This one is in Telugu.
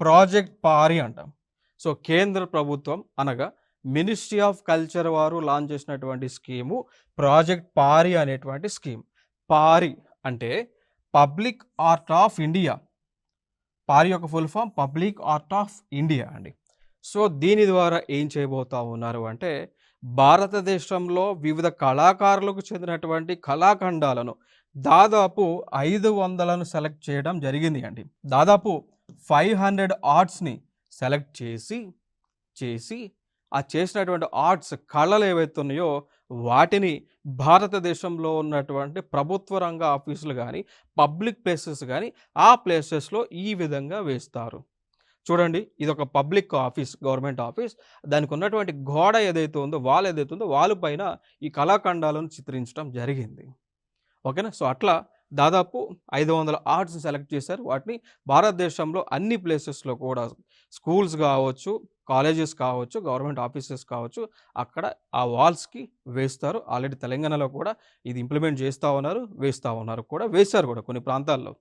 ప్రాజెక్ట్ పారి అంటాం. సో, కేంద్ర ప్రభుత్వం అనగా మినిస్ట్రీ ఆఫ్ కల్చర్ వారు లాంచ్ చేసినటువంటి స్కీము ప్రాజెక్ట్ పారి అనేటువంటి స్కీమ్. పారి అంటే public art of India. PARI యొక్క full form public art of India అండి. సో, దీని ద్వారా ఏం చేయబోతా ఉన్నారు అంటే, భారతదేశంలో వివిధ కళాకారులకు చెందినటువంటి కళాఖండాలను దాదాపు 500లను సెలెక్ట్ చేయడం జరిగింది అండి. దాదాపు 500 ఆర్ట్స్‌ని సెలెక్ట్ చేసి ఆ చేసినటువంటి ఆర్ట్స్ కళలు ఏవైతే ఉన్నాయో వాటిని భారతదేశంలో ఉన్నటువంటి ప్రభుత్వ రంగ ఆఫీసులు గానీ, పబ్లిక్ ప్లేసెస్ గానీ, ఆ ప్లేసెస్‌లో ఈ విధంగా వేస్తారు. చూడండి, ఇదొక పబ్లిక్ ఆఫీస్, గవర్నమెంట్ ఆఫీస్. దానికి ఉన్నటువంటి గోడ ఏదైతే ఉందో, వాల్ ఏదైతే ఉందో, వాల్ పైన ఈ కళాఖండాలను చిత్రించడం జరిగింది. ఓకేనా. సో, అట్లా దాదాపు 500 ఆర్ట్స్‌ని సెలెక్ట్ చేశారు. వాటిని భారతదేశంలో అన్ని ప్లేసెస్‌లో కూడా స్కూల్స్ కావచ్చు, కాలేజెస్ కావచ్చు, గవర్నమెంట్ ఆఫీసెస్ కావచ్చు, అక్కడ ఆ వాల్స్‌కి వేస్తారు. ఆల్రెడీ తెలంగాణలో కూడా ఇది ఇంప్లిమెంట్ చేస్తా ఉన్నారు, వేస్తా ఉన్నారు కూడా, వేశారు కూడా కొన్ని ప్రాంతాల్లో.